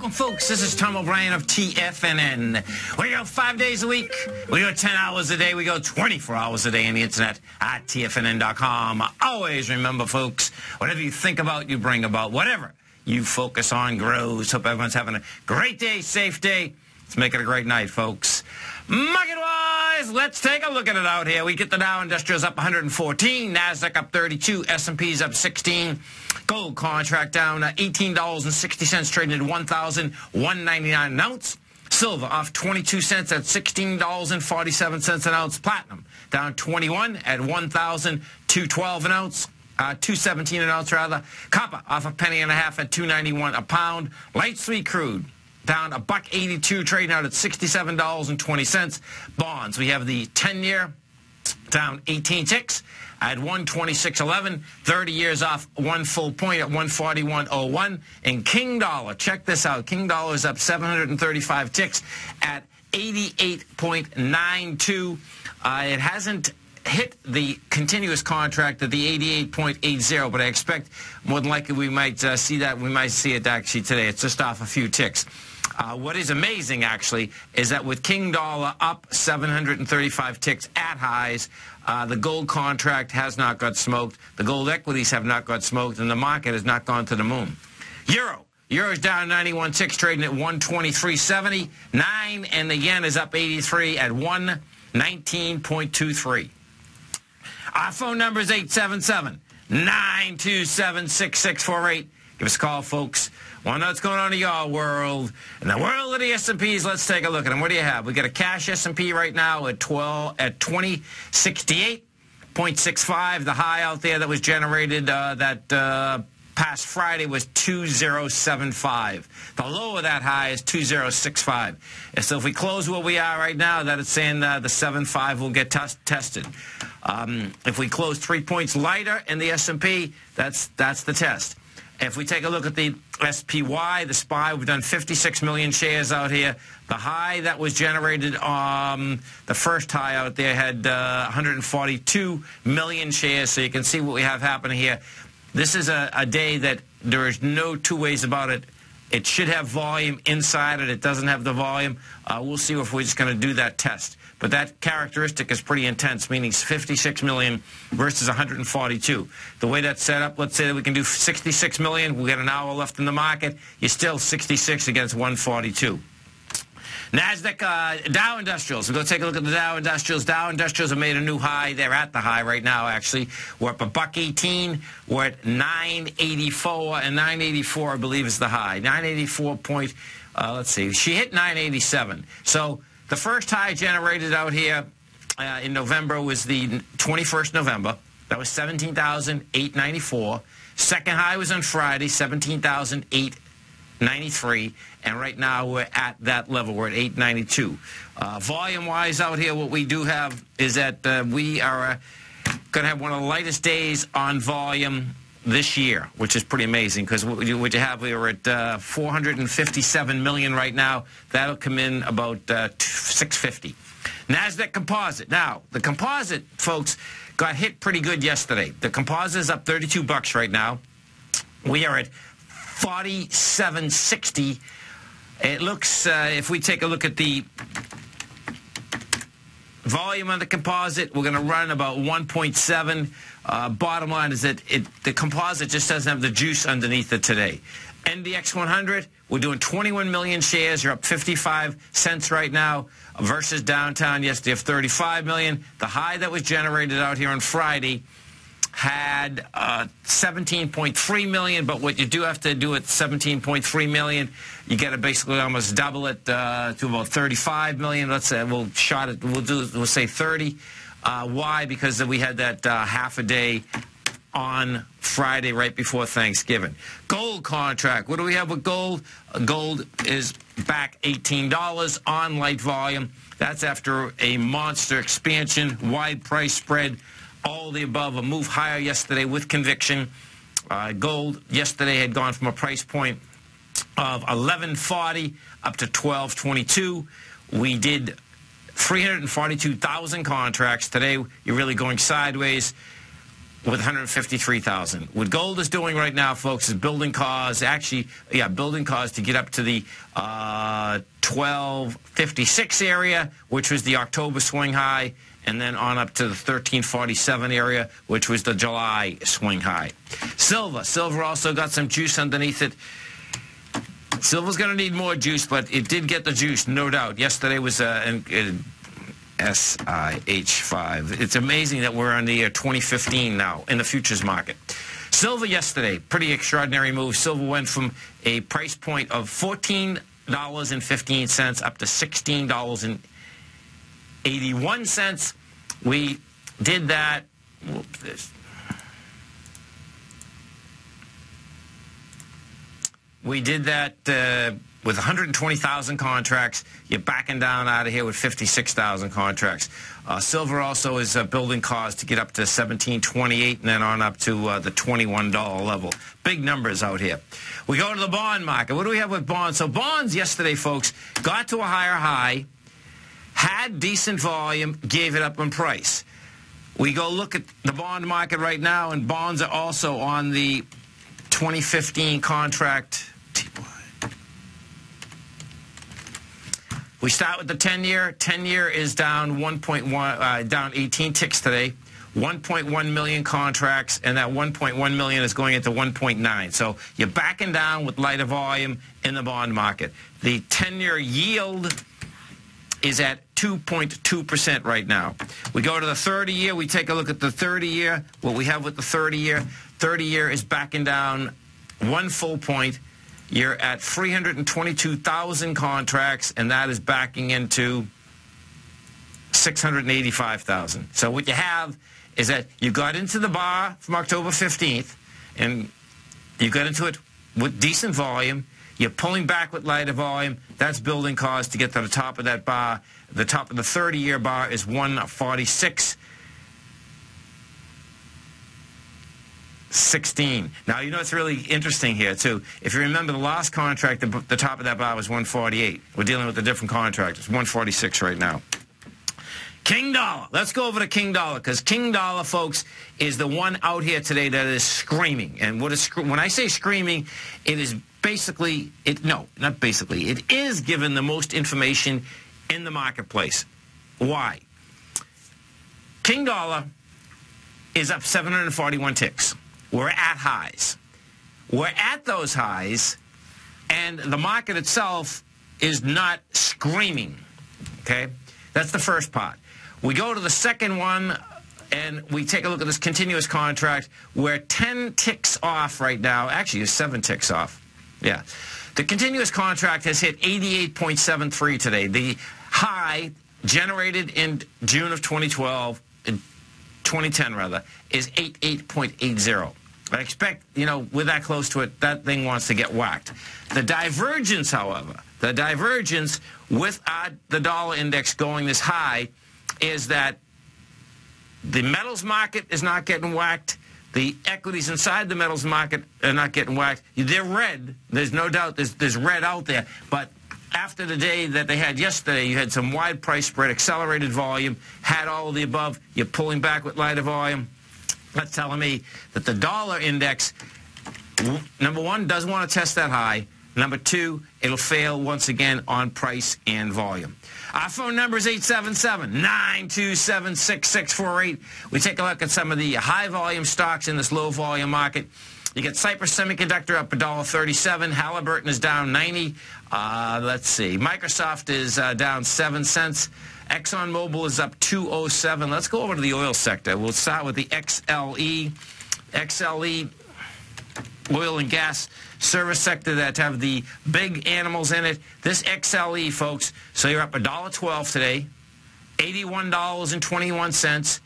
Welcome, folks. This is Tom O'Brien of TFNN. We go 5 days a week. We go 10 hours a day. We go 24 hours a day on the internet at TFNN.com. Always remember, folks, whatever you think about, you bring about. Whatever you focus on grows. Hope everyone's having a great day, safe day. Let's make it a great night, folks. Market-wise, let's take a look at it out here. We get the Dow Industrials up 114, NASDAQ up 32, S&P's up 16. Gold contract down $18.60, trading at $1,199 an ounce. Silver off 22 cents at $16.47 an ounce. Platinum down 21 at $1,212 an ounce. $2.17 an ounce rather. Copper off a penny and a half at $2.91 a pound. Light sweet crude down $1.82, trading out at $67.20. Bonds, we have the 10-year down 18 ticks at 126.11. 30 years off 1 full point at 141.01. And King Dollar, check this out. King Dollar is up 735 ticks at 88.92. It hasn't hit the continuous contract at the 88.80, but I expect more than likely we might see that. We might see it actually today. It's just off a few ticks. What is amazing, actually, is that with King Dollar up 735 ticks at highs, the gold contract has not got smoked, the gold equities have not got smoked, and the market has not gone to the moon. Euro's down 91 ticks, trading at 123.70. 9, and the yen is up 83 at 119.23. Our phone number is 877-927-6648. Give us a call, folks. Want to know what's going on in your world. In the world of the S&Ps, let's take a look at them. What do you have? We got a cash S&P right now at 2068.65. The high out there that was generated past Friday was 2075. The low of that high is 2065. And so if we close where we are right now, that is saying the 75 will get tested. If we close 3 points lighter in the S&P, that's the test. If we take a look at the SPY, the SPY, we've done 56 million shares out here. The high that was generated, the first high out there had 142 million shares. So you can see what we have happening here. This is a day that there is no two ways about it. It should have volume inside it. It doesn't have the volume. We'll see if we're just going to do that test. But that characteristic is pretty intense, meaning 56 million versus 142. The way that's set up, let's say that we can do 66 million. We got an hour left in the market. You're still 66 against 142. NASDAQ, Dow Industrials. We'll go take a look at the Dow Industrials. Dow Industrials have made a new high. They're at the high right now, actually. We're up $1.18. We're at 984, and 984, I believe, is the high. 984 point, let's see. She hit 987. So the first high generated out here in November was the 21st November. That was 17,894. Second high was on Friday, 17,893. And right now we're at that level. We're at 892. Volume-wise out here, what we do have is that we are going to have one of the lightest days on volume this year, which is pretty amazing because what you have, we are at 457 million right now. That'll come in about 650. NASDAQ Composite. Now, the Composite, folks, got hit pretty good yesterday. The Composite is up $32 right now. We are at 47.60. It looks, if we take a look at the volume on the Composite, we're going to run about 1.7. Bottom line is that the Composite just doesn't have the juice underneath it today. NDX 100, we're doing 21 million shares. You're up 55 cents right now versus downtown yesterday of 35 million. The high that was generated out here on Friday had 17.3 million, but what you do have to do at 17.3 million, you got to basically almost double it to about 35 million. Let's say we'll say 30. Why? Because we had that half a day on Friday right before Thanksgiving. Gold contract. What do we have with gold? Gold is back $18 on light volume. That's after a monster expansion, wide price spread, all the above, a move higher yesterday with conviction. Gold yesterday had gone from a price point of $11.40 up to $12.22. We did 342,000 contracts. Today, you're really going sideways. with 153,000. What gold is doing right now, folks, is building cause. Actually, yeah, building cause to get up to the 1256 area, which was the October swing high, and then on up to the 1347 area, which was the July swing high. Silver also got some juice underneath it. Silver's going to need more juice, but it did get the juice, no doubt. Yesterday was SIH5. It's amazing that we're on the year 2015 now in the futures market. Silver yesterday, pretty extraordinary move. Silver went from a price point of $14.15 up to $16.81. We did that. We did that with 120,000 contracts. You're backing down out of here with 56,000 contracts. Silver also is building cause to get up to $17.28 and then on up to the $21 level. Big numbers out here. We go to the bond market. What do we have with bonds? So bonds yesterday, folks, got to a higher high, had decent volume, gave it up in price. We go look at the bond market right now, and bonds are also on the 2015 contract. We start with the 10-year. 10-year is down 1.1, down 18 ticks today. 1.1 million contracts, and that 1.1 million is going into 1.9. So you're backing down with lighter volume in the bond market. The 10-year yield is at 2.2% right now. We go to the 30-year. We take a look at the 30-year. What we have with the 30-year. 30-year is backing down 1 full point. You're at 322,000 contracts, and that is backing into 685,000. So what you have is that you got into the bar from October 15th, and you got into it with decent volume. You're pulling back with lighter volume. That's building cause to get to the top of that bar. The top of the 30-year bar is 146.16. Now, you know what's really interesting here, too. If you remember the last contract, the top of that bar was 148. We're dealing with a different contract. It's 146 right now. King dollar. Let's go over to King dollar, because King dollar, folks, is the one out here today that is screaming. And what is when I say screaming, it is basically, no, not basically. It is given the most information in the marketplace. Why? King dollar is up 741 ticks. We're at highs. We're at those highs, and the market itself is not screaming, okay? That's the first part. We go to the second one, and we take a look at this continuous contract. We're 10 ticks off right now. Actually, it's 7 ticks off. Yeah. The continuous contract has hit 88.73 today. The high generated in June of 2012, in 2010 rather, is 88.80. I expect, you know, with that close to it, that thing wants to get whacked. The divergence, however, the divergence with the dollar index going this high is that the metals market is not getting whacked. The equities inside the metals market are not getting whacked. They're red. There's no doubt there's red out there. But after the day that they had yesterday, you had some wide price spread, accelerated volume, had all of the above. You're pulling back with lighter volume. That's telling me that the dollar index, number one, doesn't want to test that high. Number two, it'll fail once again on price and volume. Our phone number is 877-927-6648. We take a look at some of the high-volume stocks in this low-volume market. You get Cypress Semiconductor up $1.37. Halliburton is down 90. Let's see. Microsoft is down 7 cents. ExxonMobil is up 207. Let's go over to the oil sector. We'll start with the XLE. XLE, oil and gas service sector that have the big animals in it. This XLE, folks, so you're up $1.12 today, $81.21,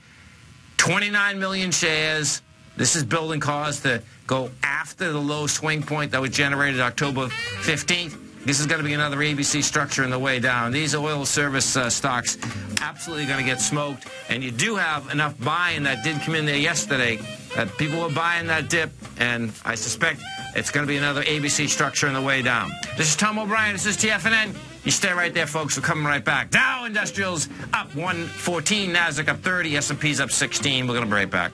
29 million shares. This is building cause to go after the low swing point that was generated October 15th. This is going to be another ABC structure in the way down. These oil service stocks absolutely going to get smoked. And you do have enough buying that did come in there yesterday that people were buying that dip. And I suspect it's going to be another ABC structure in the way down. This is Tom O'Brien. This is TFNN. You stay right there, folks. We're coming right back. Dow Industrials up 114. NASDAQ up 30. S&P's up 16. We're going to be right back.